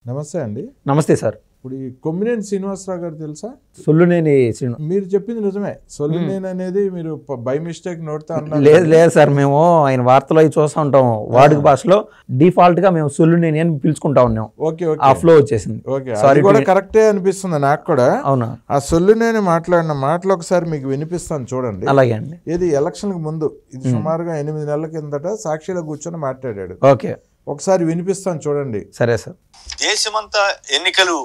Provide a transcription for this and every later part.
నమస్తే అండి. నమస్తే సార్. ఇప్పుడు ఈ కొమ్మినేని శ్రీనివాసరావు గారు తెలుసా? సొల్లునేని శ్రీను. మీరు చెప్పింది నిజమే. సొల్లునేని అనేది మీరు బై మిస్టేక్ నోట్తో అన్నారు. లేదు సార్, మేము ఆయన వార్తలు అవి చూస్తూ ఉంటాం. వాడుక భాషలో డిఫాల్ట్ గా మేము సొల్లునేని అని పిలుచుకుంటా ఉన్నాం. ఓకే, ఆ ఫ్లో వచ్చేసింది. సారీ కూడా కరెక్టే అనిపిస్తుంది నాకు కూడా. అవునా? ఆ సొల్లునేని మాట్లాడిన మాటలు ఒకసారి మీకు వినిపిస్తాను చూడండి. అలాగే అండి. ఇది ఎలక్షన్కి ముందు, ఇది సుమారుగా 8 నెలల కిందట సాక్షిలో కూర్చొని మాట్లాడాడు. ఓకే, ఒకసారి వినిపిస్తాను చూడండి. సరే సార్. దేశమంతా ఎన్నికలు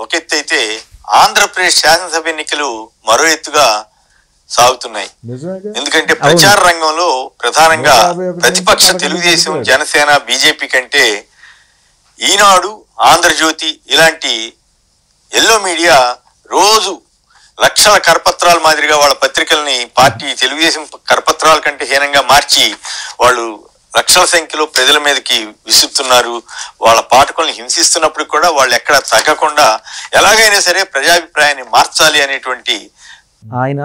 ఒక ఎత్తు అయితే ఆంధ్రప్రదేశ్ శాసనసభ ఎన్నికలు మరో ఎత్తుగా సాగుతున్నాయి. ఎందుకంటే ప్రచార రంగంలో ప్రధానంగా ప్రతిపక్ష తెలుగుదేశం, జనసేన, బీజేపీ కంటే ఈనాడు, ఆంధ్రజ్యోతి ఇలాంటి ఎల్లో మీడియా రోజు లక్షల కరపత్రాల మాదిరిగా వాళ్ళ పత్రికల్ని పార్టీ తెలుగుదేశం కరపత్రాల కంటే హీనంగా మార్చి వాళ్ళు లక్షల సంఖ్యలో ప్రజల మీదకి విసురుతున్నారు. వాళ్ళ పాఠకుల్ని హింసిస్తున్నప్పుడు కూడా వాళ్ళు ఎక్కడ తగ్గకుండా ఎలాగైనా సరే ప్రజాభిప్రాయాన్ని మార్చాలి అనేటువంటి. ఆయన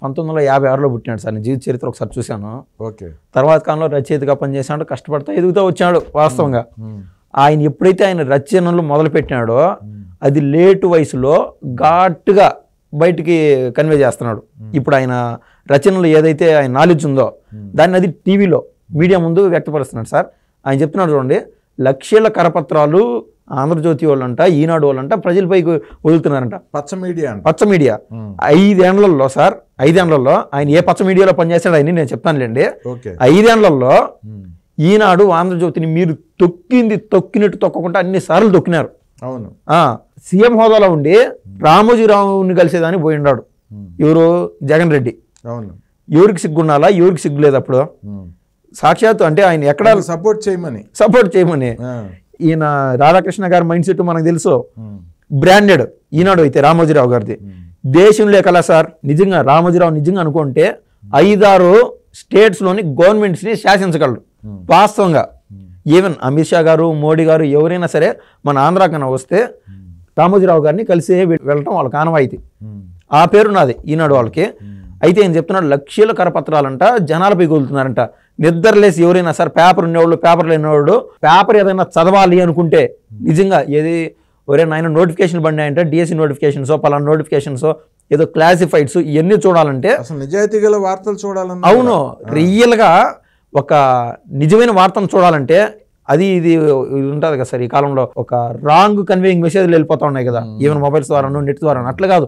1956లో పుట్టినాడు సార్. నేను జీవిత చరిత్ర ఒకసారి చూశాను. ఓకే. తర్వాత కాలంలో రచయితగా పనిచేసాడు, కష్టపడతా ఎదుగుతూ వచ్చాడు. వాస్తవంగా ఆయన ఎప్పుడైతే ఆయన రచనలు మొదలు పెట్టినాడో అది లేటు వయసులో ఘాటుగా బయటికి కన్వే చేస్తున్నాడు. ఇప్పుడు ఆయన రచనలు ఏదైతే ఆయన నాలెడ్జ్ ఉందో దాన్ని అది టీవీలో మీడియా ముందు వ్యక్తపరుస్తున్నాడు సార్. ఆయన చెప్తున్నాడు చూడండి, లక్షల కరపత్రాలు ఆంధ్రజ్యోతి వాళ్ళంట, ఈనాడు వాళ్ళంట ప్రజలపైకి వదులుతున్నారంట. పచ్చ మీడియా, పచ్చ మీడియా. 5 ఏళ్లలో సార్, 5 ఏళ్లలో ఆయన ఏ పచ్చ మీడియాలో పనిచేస్తాడు ఆయన నేను చెప్తానులేండి. 5 ఏళ్లలో ఈనాడు, ఆంధ్రజ్యోతిని మీరు తొక్కినట్టు తొక్కకుండా అన్ని సార్లు తొక్కినారు. అవును. సీఎం హోదాలో ఉండి రామోజీరావుని కలిసేదాన్ని పోయి ఉన్నాడు. ఎవరు? జగన్ రెడ్డి. అవును. ఎవరికి సిగ్గున్నాలా, ఎవరికి సిగ్గు లేదు అప్పుడు? సాక్షాత్తు అంటే ఆయన ఎక్కడ సపోర్ట్ చేయమని ఈయన రాధాకృష్ణ గారి మైండ్ సెట్ మనకు తెలుసు. బ్రాండెడ్ ఈనాడు అయితే రామోజీరావు గారిది. దేశంలో కలా సార్ నిజంగా రామోజీరావు నిజంగా అనుకుంటే 5-6 స్టేట్స్లోని గవర్నమెంట్స్ని శాసించగలరు వాస్తవంగా. ఈవెన్ అమిత్ షా గారు, మోడీ గారు ఎవరైనా సరే మన ఆంధ్రా కన్నా వస్తే రామోజీరావు గారిని కలిసి వెళ్ళటం వాళ్ళకి ఆనవాయితీ. ఆ పేరు నాది ఈనాడు వాళ్ళకి. అయితే ఏం చెప్తున్నాడు, లక్షల కరపత్రాలంట జనాలపై కొలుతున్నారంట. నిద్రలేసి ఎవరైనా సార్ పేపర్ ఉండేవాళ్ళు, పేపర్ లేనివాడు పేపర్ ఏదైనా చదవాలి అనుకుంటే నిజంగా ఏది ఎవరైనా ఆయన నోటిఫికేషన్ పడినాయంటే డిఎస్సి నోటిఫికేషన్స్, పలానా నోటిఫికేషన్స్, ఏదో క్లాసిఫైడ్స్ ఇవన్నీ చూడాలంటే నిజాయితీ గల వార్తలు చూడాలన్నా, అవును రియల్గా ఒక నిజమైన వార్తను చూడాలంటే అది ఇది ఉంటుంది కదా సార్. ఈ కాలంలో ఒక రాంగ్ కన్వేయింగ్ మెసేజ్లు వెళ్ళిపోతా ఉన్నాయి కదా, ఈవెన్ మొబైల్స్ ద్వారా, నెట్ ద్వారా. అట్లా కాదు,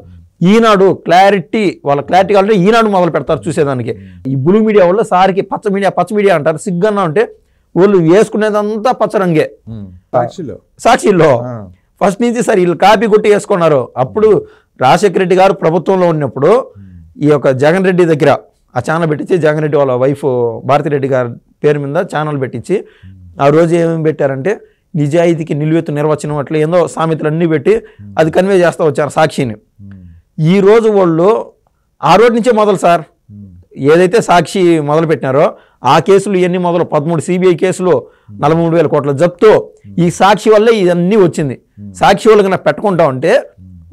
ఈనాడు క్లారిటీ, వాళ్ళ క్లారిటీ కావాలంటే ఈనాడు మొదలు పెడతారు చూసేదానికి. ఈ బ్లూ మీడియా వాళ్ళు సారికి పచ్చ మీడియా అంటారు. సిగ్గన్నా అంటే వాళ్ళు వేసుకునేదంతా పచ్చ రంగే. సాక్షిలో ఫస్ట్ నుంచి సార్ వీళ్ళు కాపీ కొట్టి వేసుకున్నారు. అప్పుడు రాజశేఖర రెడ్డి గారు ప్రభుత్వంలో ఉన్నప్పుడు ఈ యొక్క జగన్ రెడ్డి దగ్గర ఆ ఛానల్ పెట్టించి, జగన్ రెడ్డి వాళ్ళ వైఫ్ భారతిరెడ్డి గారి పేరు మీద ఛానల్ పెట్టించి ఆ రోజు ఏమేమి పెట్టారంటే నిజాయితీకి నిలువెత్తు నిర్వచనం అట్లా ఏందో సామెతలు అన్నీ పెట్టి అది కన్వే చేస్తూ వచ్చారు సాక్షిని. ఈ రోజు వాళ్ళు ఆ రోజు నుంచే మొదలు సార్ ఏదైతే సాక్షి మొదలు పెట్టినారో ఆ కేసులు ఇవన్నీ మొదలు 13 సిబిఐ కేసులు, 43,000 కోట్ల జప్తు ఈ సాక్షి వల్లే ఇవన్నీ వచ్చింది. సాక్షి వాళ్ళు కన్నా పెట్టుకుంటా ఉంటే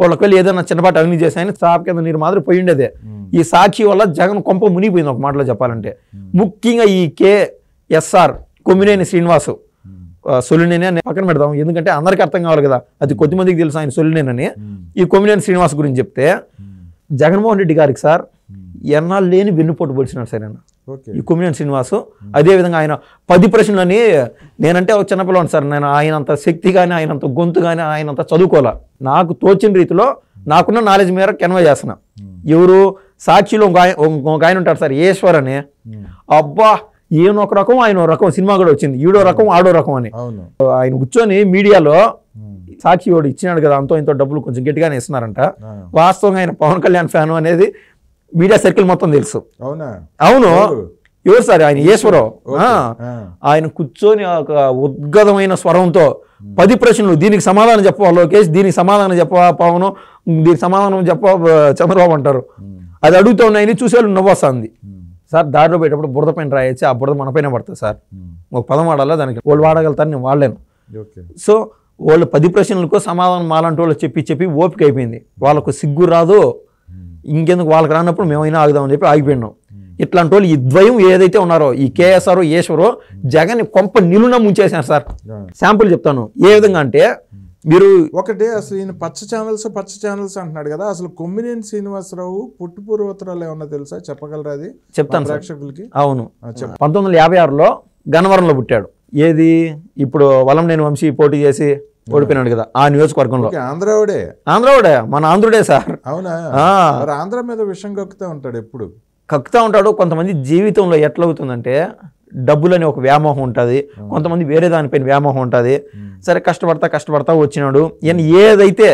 వాళ్ళకి వెళ్ళి ఏదైనా చిన్నపాటి అవినీతి చేశాయని సాప్ కింద నీరు మాదిరి పోయి ఉండేదే. ఈ సాక్షి వల్ల జగన్ కొంప మునిగిపోయింది ఒక మాటలో చెప్పాలంటే. ముఖ్యంగా ఈ కేఎస్ఆర్ కొమ్మినేని శ్రీనివాసు, సొల్లునేని అని పక్కన పెడదాం ఎందుకంటే అందరికీ అర్థం కావాలి కదా, అది కొద్దిమందికి తెలుసు ఆయన సొల్లునేనని. ఈ కొమ్మినేని శ్రీనివాస్ గురించి చెప్తే జగన్మోహన్ రెడ్డి గారికి సార్ ఎన్నాళ్ళు లేని వెన్నుపోటు పొడిచినాడు సార్ ఆయన ఈ కొమ్మినేని శ్రీనివాసు. అదేవిధంగా ఆయన 10 ప్రశ్నలని, నేనంటే ఒక చిన్నపిల్లవాడు సార్, నేను ఆయనంత శక్తి కానీ, ఆయనంత గొంతు కానీ, ఆయనంత చదువుకోలే. నాకు తోచిన రీతిలో నాకున్న నాలెడ్జ్ మేర కన్వే చేస్తున్నా. ఎవరు? సాక్షిలో ఒక ఆయన ఉంటారు సార్, ఈశ్వర్ అని. అబ్బా ఈయన ఒక రకం, ఆయన ఒక రకం. సినిమా కూడా వచ్చింది ఈడో రకం ఆడో రకం అని. ఆయన కూర్చొని మీడియాలో సాక్షి వాడు ఇచ్చినాడు కదా అంతో ఇంతో డబ్బులు కొంచెం గట్టిగానే ఇస్తున్నారంట. వాస్తవంగా ఆయన పవన్ కళ్యాణ్ ఫ్యాన్ అనేది మీడియా సర్కిల్ మొత్తం తెలుసు. అవును. ఎవరు సార్? ఆయన ఈశ్వరరావు. ఆయన కూర్చొని ఒక ఉద్గతమైన స్వరంతో 10 ప్రశ్నలు, దీనికి సమాధానం చెప్పవా లోకేష్, దీనికి సమాధానం చెప్పవా పవన్, దీనికి సమాధానం చెప్పవా చంద్రబాబు అంటారు. అది అడుగుతూ ఉన్నాయని చూసేవాళ్ళు నవ్వొస్తుంది సార్. దారిలో పోయేటప్పుడు బురద పైన రాయొచ్చి ఆ బురద మన పైన పడుతుంది సార్. ఒక పదం వాడాలా దానికి, వాళ్ళు వాడగలుగుతారు, నేను వాడలేను. సో వాళ్ళు 10 ప్రశ్నలకు సమాధానం మాలాంటి వాళ్ళు చెప్పి ఓపిక అయిపోయింది. వాళ్ళకు సిగ్గు రాదు, ఇంకెందుకు వాళ్ళకి రానప్పుడు మేమైనా ఆగుదామని చెప్పి ఆగిపోయినాం. ఇట్లాంటి వాళ్ళు ఈ ద్వయం ఏదైతే ఉన్నారో ఈ కేఎస్ఆర్ ఈశ్వరు జగన్ కొంప నిలున ముంచేశారు సార్. శాంపుల్ చెప్తాను ఏ విధంగా అంటే మీరు ఒకటే అసలు ఈయన పచ్చ ఛానల్స్ అంటున్నాడు కదా, అసలు కొమ్మినేని శ్రీనివాసరావు పుట్టు పూర్వోత్తరాలు ఏమన్నా తెలుసా, చెప్పగలరా? అది చెప్తాను ప్రేక్షకులకి. అవును, 1956లో గన్నవరంలో పుట్టాడు. ఏది ఇప్పుడు వలంనేని వంశీ పోటీ చేసి ఓడిపోయినాడు కదా ఆ నియోజకవర్గంలో. ఆంధ్రవాడే, మన ఆంధ్రుడే సార్. అవునా? ఆంధ్ర మీద విషయం కక్కుతా ఉంటాడు ఎప్పుడు. కక్కుతా ఉంటాడు. కొంతమంది జీవితంలో ఎట్లా అవుతుందంటే డబ్బులని ఒక వ్యామోహం ఉంటుంది, కొంతమంది వేరే దానిపైన వ్యామోహం ఉంటుంది. సరే కష్టపడతా వచ్చినాడు. ఈయన ఏదైతే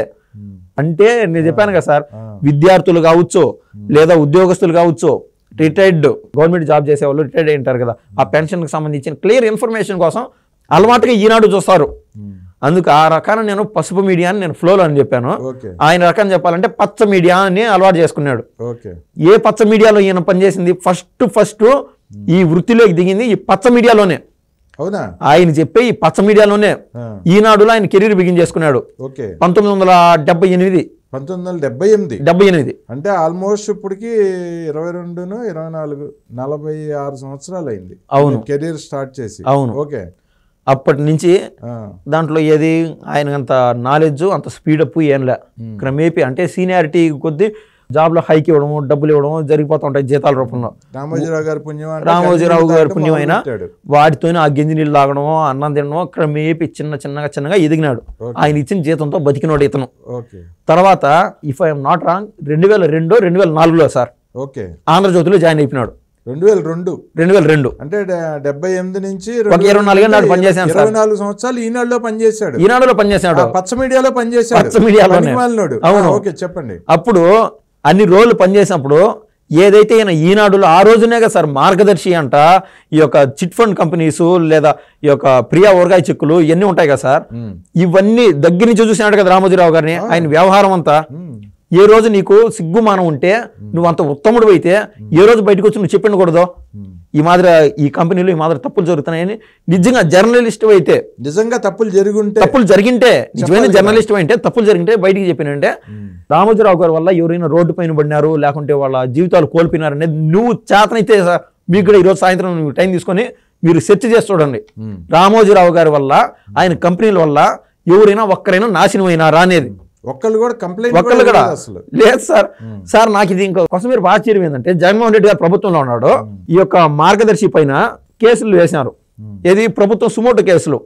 అంటే నేను చెప్పాను కదా సార్, విద్యార్థులు కావచ్చు లేదా ఉద్యోగస్తులు కావచ్చు, రిటైర్డ్ గవర్నమెంట్ జాబ్ చేసే వాళ్ళు రిటైర్డ్ అయి ఉంటారు కదా, ఆ పెన్షన్కి సంబంధించిన క్లియర్ ఇన్ఫర్మేషన్ కోసం అలవాటుగా ఈనాడు చూస్తారు. అందుకు ఆ రకాన నేను పసుపు మీడియా అని నేను ఫ్లోలో అని చెప్పాను. ఆయన రకం చెప్పాలంటే పచ్చ మీడియా అని అలవాటు చేసుకున్నాడు. ఏ పచ్చ మీడియాలో ఈయన పనిచేసింది? ఫస్ట్ ఈ వృత్తిలోకి దిగింది ఈ పచ్చ మీడియాలోనే. అవునా? ఆయన చెప్పే ఈ పచ్చ మీడియాలోనే ఈనాడులో ఆయన కెరీర్ బిగిన్ చేసుకున్నాడు. 1978 అంటే ఆల్మోస్ట్ ఇప్పటికి 22, 24, 46 సంవత్సరాలు అయింది. అవును, కెరీర్ స్టార్ట్ చేసి. అవును. ఓకే. అప్పటి నుంచి దాంట్లో ఏది ఆయనకు అంత నాలెడ్జ్ అంత స్పీడప్ ఏంలే. క్రమేపీ అంటే సీనియారిటీ కొద్దీ జాబ్లో హైక్ ఇవ్వడము, డబ్బులు ఇవ్వడము జరిగిపోతూ ఉంటాయి జీతాల రూపంలో. రామోజీరావు గారి పుణ్యం అయినా వాటితోనే ఆ గంజి నీళ్ళు తాగడము, అన్నం తినడము, క్రమేపీ చిన్నగా ఎదిగినాడు. ఆయన ఇచ్చిన జీతంతో బతికినోడు ఇతను. తర్వాత ఇఫ్ ఐఎమ్ నాట్ రాంగ్ 2002, 2004లో సార్ ఆంధ్రజ్యోతిలో జాయిన్ అయిపోయినాడు. 2002 అంటే 78 నుంచి 24 ఏళ్ళు పనిచేశాను. 24 సంవత్సరాలు ఈనాడులో పనిచేశాడు. పచ్చ మీడియాలో పనిచేశాడు. అవును. ఓకే, చెప్పండి. అప్పుడు అన్ని రోజులు పనిచేసినప్పుడు ఏదైతే ఈనాడులో ఆ రోజునే కదా సార్ మార్గదర్శి అంట, ఈ యొక్క చిట్ ఫండ్ కంపెనీస్ లేదా ఈ యొక్క ప్రియా ఊరగాయ చెక్కులు ఇవన్నీ ఉంటాయి కదా సార్, ఇవన్నీ దగ్గర నుంచి చూసినాడు కదా రామోజీరావు గారిని. ఆయన వ్యవహారం అంతా ఏ రోజు నీకు సిగ్గుమానం ఉంటే, నువ్వు అంత ఉత్తముడు అయితే ఏ రోజు బయటకు వచ్చి నువ్వు చెప్పండకూడదు ఈ మాదిరి ఈ కంపెనీలో ఈ మాదిరి తప్పులు జరుగుతున్నాయని. నిజంగా జర్నలిస్ట్ అయితే నిజంగా తప్పులు జరిగింటే నిజమైన జర్నలిస్ట్ అయితే తప్పులు జరిగింటే బయటికి చెప్పినంటే రామోజీరావు గారి వల్ల ఎవరైనా రోడ్డు పైన పడినారు లేకుంటే వాళ్ళ జీవితాలు కోల్పోయినారు అనేది నువ్వు చేతనైతే మీకు కూడా ఈరోజు సాయంత్రం నువ్వు టైం తీసుకొని మీరు సెర్చ్ చేసి చూడండి. రామోజీరావు గారి వల్ల ఆయన కంపెనీల వల్ల ఎవరైనా ఒక్కరైనా నాశనం అయినారా అనేది. ఒక్కళ్ళు కూడా లేదు సార్. నాకు ఇది ఇంకోసం మీరు ఆశ్చర్యం ఏంటంటే జగన్మోహన్ రెడ్డి గారు ప్రభుత్వంలో ఉన్నాడు, ఈ యొక్క మార్గదర్శి పైన కేసులు వేసినారు. ఏది ప్రభుత్వం సుమోటో కేసులు.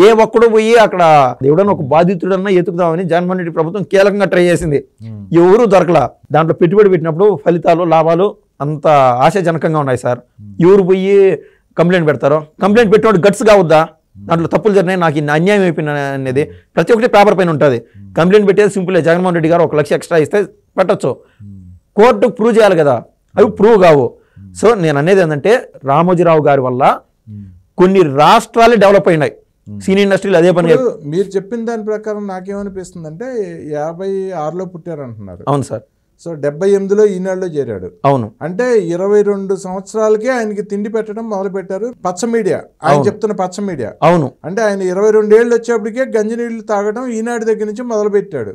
ఏ ఒక్కడు పోయి అక్కడ ఎవడన్నా ఒక బాధితుడన్నా ఎతుకుదామని జగన్మోహన్ రెడ్డి ప్రభుత్వం కీలకంగా ట్రై చేసింది, ఎవరు దొరకలా. దాంట్లో పెట్టుబడి పెట్టినప్పుడు ఫలితాలు లాభాలు అంత ఆశాజనకంగా ఉన్నాయి సార్. ఎవరు పోయి కంప్లైంట్ పెడతారో, కంప్లైంట్ పెట్టినోడు గట్స్ కావద్దా? దాంట్లో తప్పులు జరిగినాయి, నాకు ఇన్ని అన్యాయం అయిపోయినా అనేది ప్రతి ఒక్కటి పేపర్ పైన ఉంటుంది. కంప్లైంట్ పెట్టేది సింపుల్. జగన్మోహన్ రెడ్డి గారు 1 లక్ష ఎక్స్ట్రా ఇస్తే పెట్టచ్చు, కోర్టుకు ప్రూవ్ చేయాలి కదా, అవి ప్రూవ్ కావు. సో నేను అనేది ఏంటంటే రామోజీరావు గారి వల్ల కొన్ని రాష్ట్రాలు డెవలప్ అయినాయి, సినీ ఇండస్ట్రీలు అదే పని. మీరు చెప్పిన దాని ప్రకారం నాకేమనిపిస్తుంది అంటే 56లో పుట్టారంటున్నారు. అవును సార్. సో 78లో ఈనాడులో చేరాడు. అవును. అంటే 22 సంవత్సరాలకే ఆయనకి తిండి పెట్టడం మొదలు పెట్టారు పచ్చ మీడియా. ఆయన చెప్తున్న పచ్చ మీడియా. అవును. అంటే ఆయన 22 ఏళ్ళు వచ్చేప్పటికే గంజి నీళ్లు తాగడం ఈనాడు దగ్గర నుంచి మొదలు పెట్టాడు.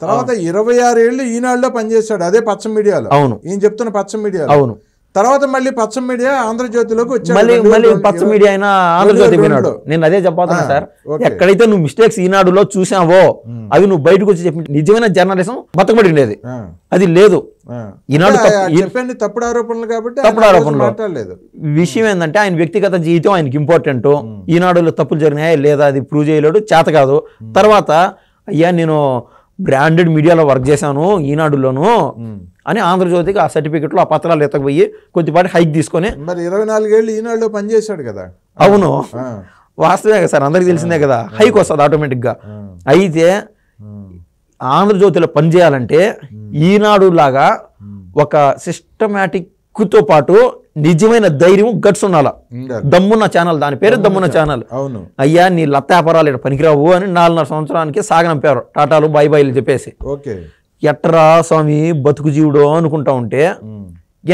తర్వాత 26 ఏళ్ళు ఈనాడులో పనిచేశాడు అదే పచ్చ మీడియాలో. అవును. ఈయన చెప్తున్న పచ్చ మీడియా. అవును. తర్వాత మళ్ళీ పచ్చ మీడియా ఆంధ్రజ్యోతిలోకి వచ్చాడు. మళ్ళీ పచ్చ మీడియా అయినా ఆంధ్రజ్యోతి విన్నాడు. నేను అదే చెప్పాను సార్, ఎక్కడైతే నువ్వు మిస్టేక్స్ ఈనాడులో చూసావో అవి నువ్వు బయటకు వచ్చి చెప్పి నిజమైన జర్నలిజం బతకబడి ఉండేది. అది లేదు. ఈనాడు తప్పుడు ఆరోపణలు కాబట్టి తప్పుడు ఆరోపణలు. విషయం ఏంటంటే ఆయన వ్యక్తిగత జీవితం ఆయనకి ఇంపార్టెంట్. ఈనాడులో తప్పులు జరిగినాయా లేదా అది ప్రూవ్ చేయలేడు, చేత కాదు. తర్వాత అయ్యా నేను బ్రాండెడ్ మీడియాలో వర్క్ చేశాను ఈనాడులోను అని ఆంధ్రజ్యోతికి ఆ సర్టిఫికెట్లు ఆ పత్రాలు ఎత్తకపోయి కొద్దిపాటి హైక్ తీసుకొని. మరి 24 ఏళ్ళు ఈనాడులో పనిచేశాడు కదా. అవును, వాస్తవే కదా సార్, అందరికి తెలిసిందే కదా, హైక్ వస్తుంది ఆటోమేటిక్గా. అయితే ఆంధ్రజ్యోతిలో పనిచేయాలంటే ఈనాడు లాగా ఒక సిస్టమేటిక్తో పాటు నిజమైన ధైర్యం గట్స్ ఉండాల. దమ్మున్న ఛానల్, దాని పేరు దమ్మున్న ఛానల్. అవును. అయ్యా నీ లత్త వ్యాపారాలు ఇక్కడ పనికిరావు అని 4.5 సంవత్సరానికి సాగనంపారు టాటాలు బాయిలు చెప్పేసి. ఎట్రా స్వామి బతుకు జీవుడు అనుకుంటా ఉంటే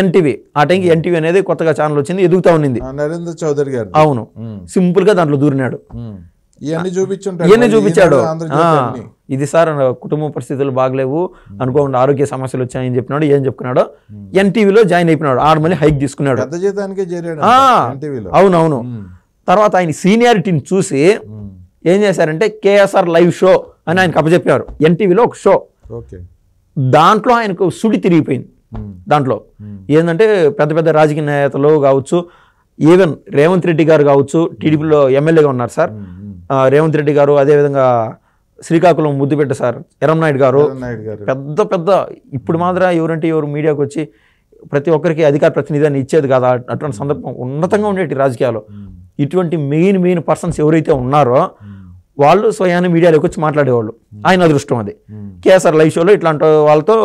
ఎన్టీవీ, ఆ టైంకి ఎన్టీవీ అనేది కొత్తగా ఛానల్ వచ్చింది, ఎదుగుతా ఉన్నింది. నరేంద్ర చౌదరి గారు. అవును. సింపుల్ గా దాంట్లో దూరినాడు, ఇవన్నీ చూపించాడు. ఇది సార్ కుటుంబ పరిస్థితులు బాగలేవు అనుకోకుండా ఆరోగ్య సమస్యలు వచ్చాయని చెప్పినాడు. ఏం చెప్పుకున్నాడు, ఎన్టీవీలో జాయిన్ అయిపోయినాడు. ఆడ మళ్ళీ హైక్ తీసుకున్నాడు. అవునవును. తర్వాత ఆయన సీనియారిటీని చూసి ఏం చేశారంటే కేఎస్ఆర్ లైవ్ షో అని ఆయనకు అప్పచెప్పారు. ఎన్టీవీలో ఒక షో. ఓకే. దాంట్లో ఆయనకు సుడి తిరిగిపోయింది. దాంట్లో ఏంటంటే పెద్ద పెద్ద రాజకీయ నేతలు కావచ్చు, ఈవెన్ రేవంత్ రెడ్డి గారు కావచ్చు, టీడీపీలో ఎమ్మెల్యేగా ఉన్నారు సార్. రేవంత్ రెడ్డి గారు, అదేవిధంగా శ్రీకాకుళం ముద్దుబిడ్డ సార్ ఎర్రంనాయుడు గారు, పెద్ద పెద్ద ఇప్పుడు మాత్రం ఎవరంటే ఎవరు మీడియాకు వచ్చి ప్రతి ఒక్కరికి అధికార ప్రతినిధిని ఇచ్చేది కదా, అటువంటి సందర్భం ఉన్నతంగా ఉండేటి రాజకీయాలు. ఇటువంటి మెయిన్ పర్సన్స్ ఎవరైతే ఉన్నారో వాళ్ళు స్వయాన్ని మీడియాలోకి వచ్చి మాట్లాడేవాళ్ళు. ఆయన అదృష్టం అది. కేఎస్ఆర్ లైవ్ షోలో ఇట్లాంటి వాళ్ళతో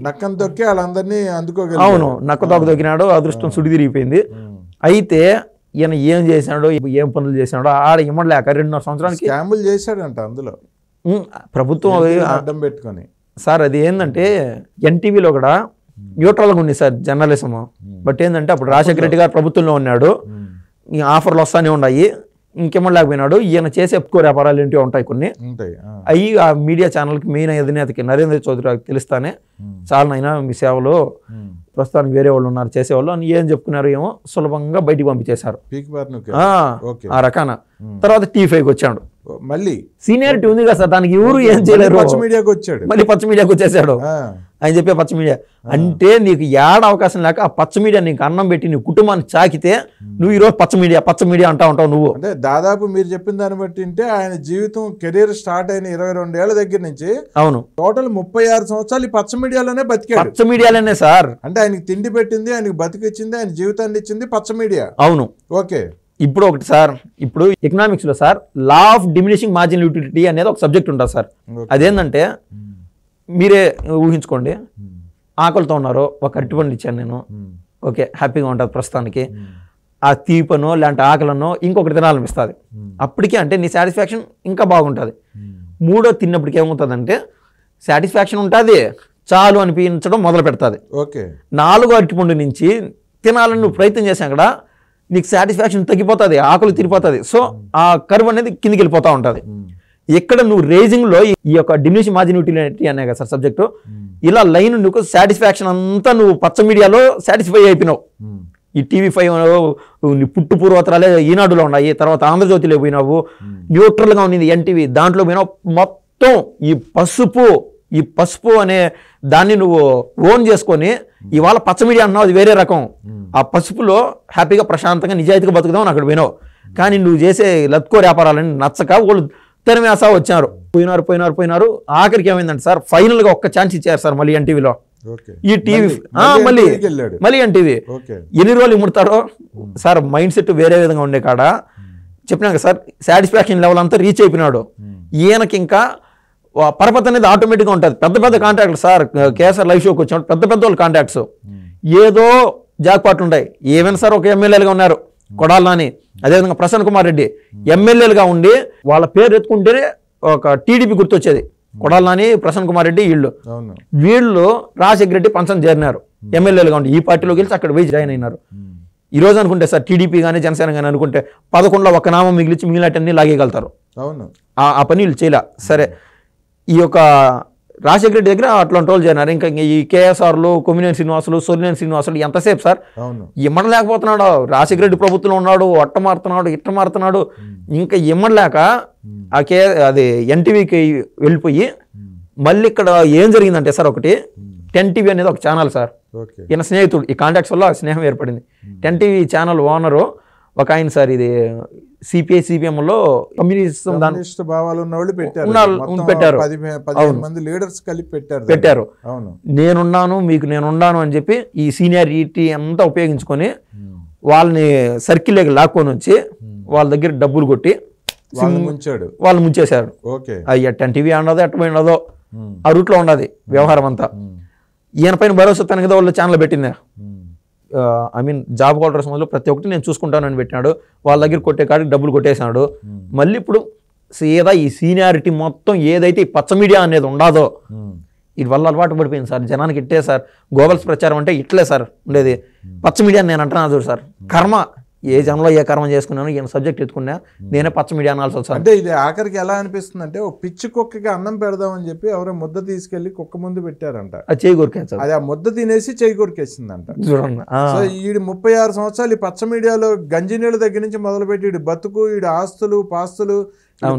నక్కను తొక్కి వాళ్ళందరినీ అందుకోగలిగాడు. అవును, నక్క తొక్క దొక్కినాడు, అదృష్టం సుడి తిరిగిపోయింది. అయితే ఈయన ఏం చేసినాడో, ఏం పనులు చేసినాడో ఆడ ఇమ్మడలేక 2.5 సంవత్సరానికి స్కాములు చేశాడంట. అందులో ప్రభుత్వం అడ్డం పెట్టుకొని సార్ అది ఏంటంటే ఎన్టీవీలో కూడా న్యూట్రల్గా ఉంది సార్ జర్నలిజం. బట్ ఏంటంటే అప్పుడు రాజశేఖర రెడ్డి గారు ప్రభుత్వంలో ఉన్నాడు, ఈ ఆఫర్లు వస్తానే ఉన్నాయి, ఇంకేమో లేకపోయినాడు. ఈయన చేసే ఎక్కువ వ్యాపారాలు ఏంటో ఉంటాయి కొన్ని, అవి ఆ మీడియా ఛానల్కి మెయిన్ అధినేతకి నరేంద్ర చౌదరి తెలుస్తానే చాలనైనా మీ సేవలో ప్రస్తుతానికి వేరే వాళ్ళు ఉన్నారు చేసేవాళ్ళు అని ఏం చెప్పుకున్నారు, ఏమో సులభంగా బయటికి పంపించేశారు ఆ రకాన. తర్వాత T5కి వచ్చాడు. మళ్ళీ సీనియారిటీ ఉంది కదా సార్, దానికి ఎవరు ఏం చేయలేరు. మీడియాకి వచ్చాడు, మళ్ళీ పచ్చ మీడియాకి వచ్చేసాడు. ఆయన చెప్పే పచ్చ మీడియా అంటే నీకు ఏడ అవకాశం లేక ఆ పచ్చ మీడియా నీకు అన్నం పెట్టి నీ కుటుంబాన్ని చాకితే నువ్వు ఈరోజు పచ్చ మీడియా అంటా ఉంటావు నువ్వు. అంటే దాదాపు మీరు చెప్పిన దాన్ని బట్టి అంటే ఆయన జీవితం కెరీర్ స్టార్ట్ అయిన 22 ఏళ్ల దగ్గర నుంచి అవును టోటల్ 36 సంవత్సరాలు ఈ పచ్చ మీడియాలోనే బతికాడు. పచ్చ మీడియాలోనే సార్. అంటే ఆయనకి తిండి పెట్టింది, ఆయనకి బతికిచ్చింది, ఆయన జీవితాన్ని ఇచ్చింది పచ్చ మీడియా. అవును. ఓకే. ఇప్పుడు ఒకటి సార్, ఇప్పుడు ఎకనామిక్స్ లో sir law of diminishing marginal utility అనేది ఒక సబ్జెక్ట్ ఉంటుంది సార్. అదేంటంటే మీరే ఊహించుకోండి, ఆకలితో ఉన్నారు, ఒక అరటిపండు ఇచ్చాను నేను, ఓకే హ్యాపీగా ఉంటుంది ప్రస్తుతానికి. ఆ తీపనో లేదంటే ఆకలనో ఇంకొకటి తినాలనిపిస్తుంది. అప్పటికే అంటే నీ సాటిస్ఫాక్షన్ ఇంకా బాగుంటుంది. మూడో తిన్నప్పటికి ఏమవుతుందంటే సాటిస్ఫాక్షన్ ఉంటుంది, చాలు అనిపించడం మొదలు పెడుతుంది. ఓకే. 4వ అరటిపండు నుంచి తినాలని నువ్వు ప్రయత్నం చేసాం కదా, నీకు సాటిస్ఫాక్షన్ తగ్గిపోతుంది, ఆకలి తిరిగిపోతుంది. సో ఆ కర్వ్ అనేది కిందికి వెళ్ళిపోతూ ఉంటుంది. ఇక్కడ నువ్వు రేజింగ్లో ఈ యొక్క డిమినిషింగ్ మార్జిన్ యూటిలిటీ అనే కదా సార్ సబ్జెక్టు, ఇలా లైన్ నువ్వు సాటిస్ఫాక్షన్ అంతా నువ్వు పచ్చ మీడియాలో సాటిస్ఫై అయిపోయినావు. ఈ TV5 పుట్టు పూర్వతరాలే ఈనాడులో ఉన్నాయి, తర్వాత ఆంధ్రజ్యోతిలో పోయినావు, న్యూట్రల్గా ఉన్నది ఎన్టీవీ, దాంట్లో పోయినావు. మొత్తం ఈ పసుపు అనే దాన్ని నువ్వు ఓన్ చేసుకొని ఇవాళ పచ్చ మీడియా అన్నావు, అది వేరే రకం. ఆ పసుపులో హ్యాపీగా ప్రశాంతంగా నిజాయితీగా బతుకుదామని అక్కడ పోయినావు. కానీ నువ్వు చేసే లత్కో వ్యాపారాలని నచ్చక వాళ్ళు తెరమేసా వచ్చారు, పోయినారు. ఆఖరికి ఏమైందంటే సార్ ఫైనల్గా ఒక్క ఛాన్స్ ఇచ్చారు సార్ మళ్ళీ ఎన్టీవీలో. ఈ టీవీ మళ్ళీ ఎన్టీవీ ఎన్ని రోజులు ఇమ్ముడతారో సార్. మైండ్ సెట్ వేరే విధంగా ఉండే కాడ చెప్పినాక సార్ సాటిస్ఫాక్షన్ లెవెల్ అంతా రీచ్ అయిపోయినాడు. ఈయనకి ఇంకా పరపతి అనేది ఆటోమేటిక్గా ఉంటుంది. పెద్ద కాంటాక్ట్లు సార్, కేఎస్ఆర్ లైవ్ షోకి వచ్చినప్పుడు పెద్ద వాళ్ళు కాంటాక్ట్స్, ఏదో జాక్పాట్లు ఉంటాయి. ఏమైనా సార్ ఒక ఎమ్మెల్యేలుగా ఉన్నారు కొడాలి నాని, అదేవిధంగా ప్రసన్న కుమార్ రెడ్డి ఎమ్మెల్యేలుగా ఉండి వాళ్ళ పేరు ఎత్తుకుంటేనే ఒక టీడీపీ గుర్తొచ్చేది. కొడాలి నాని, ప్రసన్న కుమార్ రెడ్డి వీళ్ళు రాజశేఖర రెడ్డి పంచం చేరినారు ఎమ్మెల్యేలుగా ఉండి, ఈ పార్టీలో గెలిచి అక్కడ పోయి జాయిన్ అయినారు. ఈ రోజు అనుకుంటే సార్ టీడీపీ కానీ జనసేన కానీ అనుకుంటే 11లో ఒక నామం మిగిలిచి మిగిలినట్టన్నీ లాగేయగలుగుతారు. ఆ పని వీళ్ళు చేయలే. సరే, ఈ యొక్క రాజశేఖర రెడ్డి దగ్గర అట్లాంటి రోజులు చేరినారు. ఇంకా ఈ కేఎస్ఆర్లు, కొమ్మినేని శ్రీనివాసులు, సోలినేని శ్రీనివాసులు ఎంతసేపు సార్ ఇమ్మడలేకపోతున్నాడు. రాజశేఖర రెడ్డి ప్రభుత్వంలో ఉన్నాడు, ఇట్ట మారుతున్నాడు. ఇంకా ఇమ్మడలేక అది ఎన్టీవీకి వెళ్ళిపోయి మళ్ళీ ఇక్కడ ఏం జరిగిందంటే సార్, ఒకటి 10TV అనేది ఒక ఛానల్ సార్. ఈయన స్నేహితుడు, ఈ కాంటాక్ట్స్ వల్ల స్నేహం ఏర్పడింది. 10TV ఛానల్ ఓనరు ఒక ఆయన సార్. ఇది సిపిఐ సిపిఎంలో కమ్యూనిస్ట్ భావాలు ఉన్న వాళ్ళు పెట్టారు. నేనున్నాను అని చెప్పి ఈ సీనియారిటీ అంతా ఉపయోగించుకొని వాళ్ళని సర్కిల్లోకి లాక్కొని వచ్చి వాళ్ళ దగ్గర డబ్బులు కొట్టి వాళ్ళు ముంచేశారు. అయ్యా 10TV అన్నదో ఎట్టపోయినదో ఆ రూట్లో ఉన్నది వ్యవహారం అంతా. ఈయన పైన భరోసా తనకి వాళ్ళు ఛానల్ పెట్టింది. జాబ్ హోల్డర్స్ మొదలు ప్రతి ఒక్కటి నేను చూసుకుంటానని పెట్టినాడు. వాళ్ళ దగ్గర కొట్టే కాడికి డబ్బులు కొట్టేసినాడు. మళ్ళీ ఇప్పుడు సీదా ఈ సీనియారిటీ మొత్తం ఏదైతే ఈ పచ్చ మీడియా అనేది ఉండదో ఇది వల్ల అలవాటు పడిపోయింది సార్ జనానికి. ఇట్టే సార్ గోబల్స్ ప్రచారం అంటే ఇట్లే సార్ ఉండేది. పచ్చ మీడియా నేను అంటున్నా చూడు సార్, కర్మ ఏ జనంలో ఏ కర్మ చేసుకున్నాను, ఈయన సబ్జెక్ట్ ఎత్తుకున్నా, నేనే పచ్చ మీడియా అనాల్సి వస్తుంది. అంటే ఇది ఆఖరికి ఎలా అనిపిస్తుంది అంటే, ఓ పిచ్చి కుక్కకి అన్నం పెడదామని చెప్పి ఎవరో ముద్ద తీసుకెళ్లి కుక్క ముందు పెట్టారంట, అది చేయి కొరికేస్తారు. అది ఆ ముద్ద తినేసి చేయి కొరికేసిందంట. సో ఈడు 36 సంవత్సరాలు ఈ పచ్చ మీడియాలో గంజి నీళ్ళ దగ్గర నుంచి మొదలుపెట్టి ఈడు బతుకు, ఈడు ఆస్తులు పాస్తులు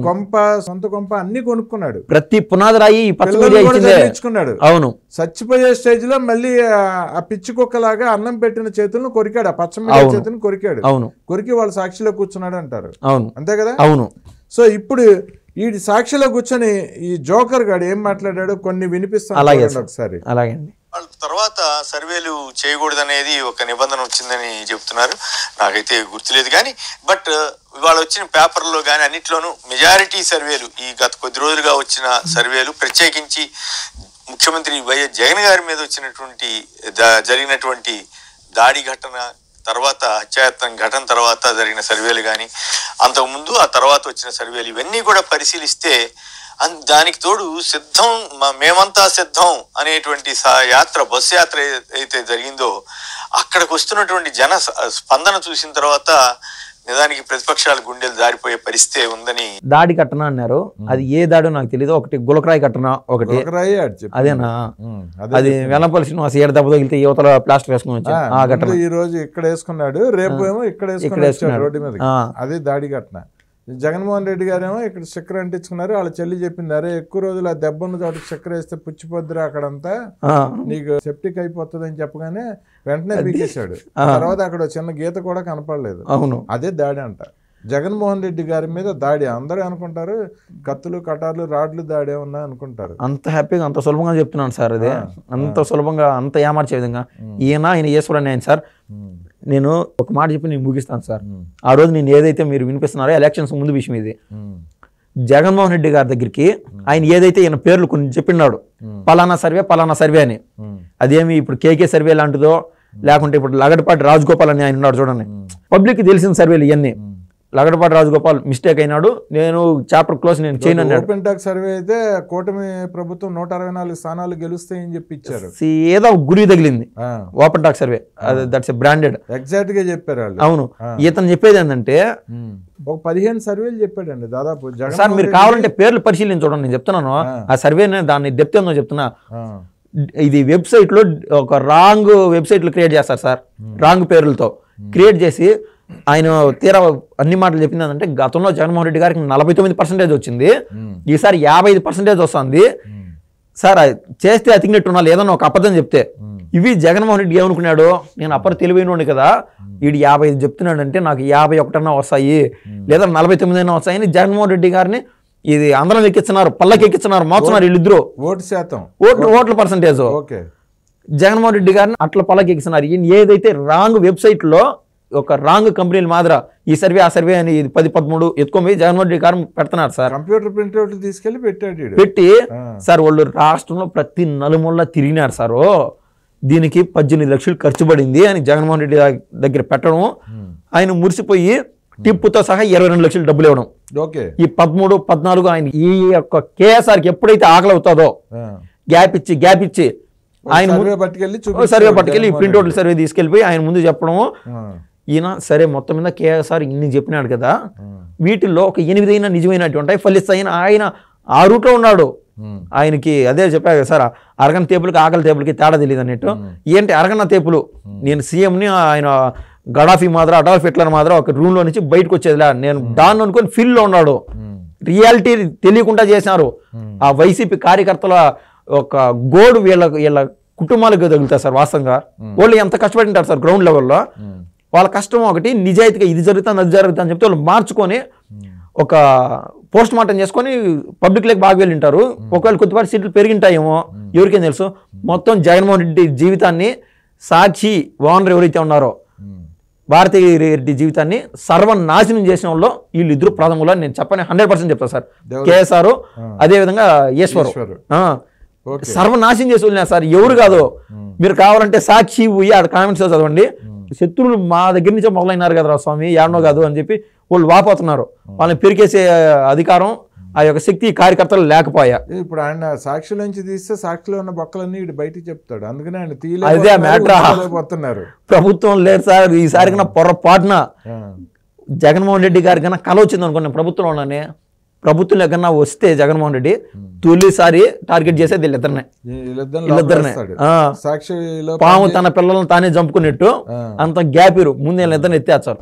కొంప సొంత కొంప అన్ని కొనుక్కున్నాడు, ప్రతి పునాది రాయి ఈ పచ్చ పిల్లల్ని మీడియా కూడా ఇచ్చిందే. చదివించుకున్నాడు. అవును, చచ్చిపోయే స్టేజ్ లో మళ్ళీ ఆ పిచ్చి కుక్కలాగా అన్నం పెట్టిన చేతులను కొరికాడు, ఆ పచ్చ మీడియా చేతులను కొరికాడు. అవును, కొరికి వాళ్ళు సాక్షిలో కూర్చున్నాడు అంటారు. అవును, అంతే కదా. అవును. సో ఇప్పుడు ఈ సాక్షిలో కూర్చొని ఈ జోకర్ గాడు ఏం మాట్లాడాడు కొన్ని వినిపిస్తాను ఒకసారి. అలాగే అండి. వాళ్ళ తర్వాత సర్వేలు చేయకూడదనేది ఒక నిబంధన వచ్చిందని చెప్తున్నారు, నాకైతే గుర్తులేదు కానీ. బట్ ఇవాళ వచ్చిన పేపర్లో కానీ అన్నిట్లోనూ మెజారిటీ సర్వేలు, ఈ గత కొద్ది రోజులుగా వచ్చిన సర్వేలు, ప్రత్యేకించి ముఖ్యమంత్రి వైఎస్ జగన్ గారి మీద వచ్చినటువంటి జరిగినటువంటి దాడి ఘటన తర్వాత, హత్యాయత్నం ఘటన తర్వాత జరిగిన సర్వేలు కానీ, అంతకుముందు ఆ తర్వాత వచ్చిన సర్వేలు, ఇవన్నీ కూడా పరిశీలిస్తే దానికి తోడు సిద్ధం, మేమంతా సిద్ధం అనేటువంటి యాత్ర, బస్సు యాత్ర అయితే జరిగిందో అక్కడికి వస్తున్నటువంటి జన స్పందన చూసిన తర్వాత నిజానికి ప్రతిపక్షాల గుండెలు దారిపోయే పరిస్థితి ఉందని. దాడి ఘటన అన్నారు, అది ఏ దాడో నాకు తెలియదు. ఒకటి గులకరాయి ఘటన, ఒకటి అదేనా, అది వెనపల్లి శ్రీనివాస్ 7 దెబ్బ తగిలితే యువతల ప్లాస్టర్ వేసుకుని వచ్చాడు ఆ ఘటన. ఈ రోజు ఇక్కడ వేసుకున్నాడు, రేపు ఏమో ఇక్కడ వేసుకున్నాడు రోడ్డు మీద, అది దాడి ఘటన. జగన్మోహన్ రెడ్డి గారేమో ఇక్కడ చక్కెర అంటించుకున్నారు, వాళ్ళ చెల్లి చెప్పింది, అరే ఎక్కువ రోజులు ఆ దెబ్బన్న చోట చక్కెర వేస్తే పుచ్చిపోద్దురా అక్కడంతా, నీకు సెప్టిక్ అయిపోతుంది అని చెప్పగానే వెంటనే పీకేశాడు. తర్వాత అక్కడ చిన్న గీత కూడా కనపడలేదు. అవును, అదే దాడి అంట. జగన్మోహన్ రెడ్డి గారి మీద దాడి. అందరూ అనుకుంటారు కత్తులు కటార్లు రాడ్లు దాడి ఏమన్నా అనుకుంటారు. అంత హ్యాపీగా అంత సులభంగా చెప్తున్నాను సార్, అదే అంత సులభంగా అంత ఏమార్చే విధంగా ఆయన ఈశ్వరన్ ఆయన సార్. నేను ఒక మాట చెప్పి నేను ముగిస్తాను సార్. ఆ రోజు నేను ఏదైతే మీరు వినిపిస్తున్నారో ఎలక్షన్స్ ముందు విషయం ఇది, జగన్మోహన్ రెడ్డి గారి దగ్గరికి ఆయన ఏదైతే ఈయన పేర్లు కొన్ని చెప్పినాడు, పలానా సర్వే అని, అదేమి ఇప్పుడు కేకే సర్వే లాంటిదో లేకుంటే ఇప్పుడు లగడపాటి రాజగోపాల్ అని ఆయన ఉన్నాడు చూడండి, పబ్లిక్ తెలిసిన సర్వేలు ఇవన్నీ. లగడపాటి రాజగోపాల్ మిస్టేక్ అయినాడు, నేను చాప్టర్ క్లోజ్ నేను చేయను అన్నాడు. ఓపెన్ టాక్ సర్వే అయితే కూటమి ప్రభుత్వం 164 స్థానాలు గెలుస్తాయని చెప్పి ఇచ్చారు. ఏదో గురి తగిలింది open talk survey, that's branded, exact గా చెప్పారు వాళ్ళు. అవును, ఇతను చెప్పేది ఏంటంటే ఒక 15 సర్వేలు చెప్పాడండి దాదాపు. సార్ మీరు కావాలంటే పేర్లు పరిశీలించి చూడండి, నేను చెప్తున్నాను ఆ సర్వే దాన్ని డెప్త్ ఏందో చెప్తున్నా. ఇది వెబ్సైట్ లో ఒక రాంగ్ వెబ్సైట్లు క్రియేట్ చేస్తారు సార్, రాంగ్ పేర్లతో క్రియేట్ చేసి ఆయన తీరా అన్ని మాటలు చెప్పింది అంటే గతంలో జగన్మోహన్ రెడ్డి గారికి 49% వచ్చింది, ఈసారి 55% వస్తుంది సార్. చేస్తే అతికినట్టు ఉండాలి ఏదన్నా ఒక అబద్ధం చెప్తే. ఇవి జగన్మోహన్ రెడ్డి ఏమనుకున్నాడు, నేను అప్పటి తెలివైన కదా, వీడు 55 చెప్తున్నాడు అంటే నాకు 51 వస్తాయి లేదా 49 వస్తాయని జగన్మోహన్ రెడ్డి గారిని ఇది అందరం ఎక్కిస్తున్నారు, పల్లకి ఎక్కిస్తున్నారు, మోస్తున్నారు వీళ్ళిద్దరు. ఓట్ల పర్సంటేజ్ జగన్మోహన్ రెడ్డి గారిని అట్లా పల్లకి ఎక్కిస్తున్నారు. ఏదైతే రాంగ్ వెబ్సైట్ లో ఒక రాంగ్ కంపెనీల మాదిర ఈ సర్వే ఆ సర్వే అని 10-13 ఎత్తుకొని జగన్మోహన్ రెడ్డి గారు పెడుతున్నారు సార్. కంప్యూటర్ ప్రింట్అవుట్ తీసుకెళ్లి పెట్టి సార్ వాళ్ళు రాష్ట్రంలో ప్రతి నలుమూల తిరిగినారు సార్. దీనికి 18 లక్షలు ఖర్చు పడింది అని జగన్మోహన్ రెడ్డి దగ్గర పెట్టడం, ఆయన మురిసిపోయి టిప్పుతో సహా 22 లక్షలు డబ్బులు ఇవ్వడం. ఈ 13, 14 ఆయన ఈ యొక్క కేఎస్ఆర్కి ఎప్పుడైతే ఆకలి అవుతుందో గ్యాప్ ఇచ్చి ఆయన సర్వే పట్టుకెళ్ళి ప్రింట్అవుట్ సర్వే తీసుకెళ్ళిపోయి ఆయన ముందు చెప్పడము. ఈయన సరే మొత్తం మీద కేఎస్ఆర్ ఇన్ని చెప్పినాడు కదా, వీటిల్లో ఒక 8 అయినా నిజమైనట్టు ఉంటాయి ఫలిస్తాయని ఆయన ఆ రూట్లో ఉన్నాడు. ఆయనకి అదే చెప్పా కదా సార్, అరగన తేపులకి ఆకలి తేపులకి తేడా తెలియదు అన్నట్టు. ఏంటి అరగన తేపులు, నేను సీఎంని ఆయన గడాఫీ మాదిర అడాల్ఫ్ హిట్లర్ మాదిర ఒక రూమ్లో నుంచి బయటకు వచ్చేదిలే, నేను డాన్ అనుకొని ఫీల్లో ఉన్నాడు. రియాలిటీ తెలియకుండా చేసినారు. ఆ వైసీపీ కార్యకర్తల ఒక గోడు వీళ్ళ కుటుంబాలకు తగులుతారు సార్. వాస్తవంగా వాళ్ళు ఎంత కష్టపడింటారు సార్ గ్రౌండ్ లెవెల్లో. వాళ్ళ కష్టం ఒకటి, నిజాయితీగా ఇది జరుగుతుంది అది జరుగుతుంది అని చెప్తే వాళ్ళు మార్చుకొని ఒక పోస్ట్ మార్టం చేసుకొని పబ్లిక్లోకి బాగా వెళ్ళింటారు. ఒకవేళ కొద్దిపాటి సీట్లు పెరిగింటాయేమో ఎవరికేం తెలుసు. మొత్తం జగన్మోహన్ రెడ్డి జీవితాన్ని సాక్షి ఓనర్ ఎవరైతే ఉన్నారో భారతీ రెడ్డి జీవితాన్ని సర్వనాశనం చేసిన వాళ్ళు వీళ్ళిద్దరు ప్రథములు అని నేను చెప్పని 100% చెప్తాను సార్. కేఎస్ఆర్ అదేవిధంగా ఈశ్వరు సర్వనాశనం చేసి వదిలినా సార్. ఎవరు కాదు, మీరు కావాలంటే సాక్షి పోయి ఆడ కామెంట్స్ చదవండి. శత్రువులు మా దగ్గర నుంచే మొదలైనారు కదరా స్వామి, ఏడనో కాదు అని చెప్పి వాళ్ళు వాపోతున్నారు. వాళ్ళని పెరికేసే అధికారం ఆ యొక్క శక్తి కార్యకర్తలు లేకపోయా. ఇప్పుడు ఆయన సాక్షిలో నుంచి తీస్తే సాక్షిలో ఉన్న బొక్కలన్నీ బయటికి చెప్తాడు, అందుకనే ఆయన అదే మ్యాటర్. ప్రభుత్వం లేదు సార్ ఈసారి కన్నా పొరపాటున జగన్మోహన్ రెడ్డి గారి కన్నా కల వచ్చింది అనుకోండి ప్రభుత్వంలోనే ప్రభుత్వం ఎక్కడన్నా వస్తే జగన్మోహన్ రెడ్డి తొలిసారి టార్గెట్ చేసేది వీళ్ళిద్దరినే. పాము తన పిల్లలను తానే చంపుకున్నట్టు అంత గ్యాప్ ఇరు ముందు వీళ్ళిద్దరిని ఎత్తేస్తారు.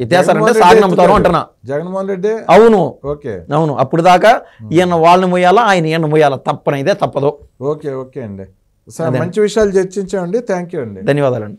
ఎత్తేస్తారంటే సాగనంపుతారు అంటున్నా జగన్మోహన్ రెడ్డి. అవును అవును, అప్పుడు దాకా ఈయన వాళ్ళని మొయ్యాలా, ఆయన ఈయన మొయ్యాలా, తప్పనైతే తప్పదు. ఓకే ఓకే అండి, మంచి విషయాలు చర్చించామండి. థ్యాంక్ యూ అండి, ధన్యవాదాలండి.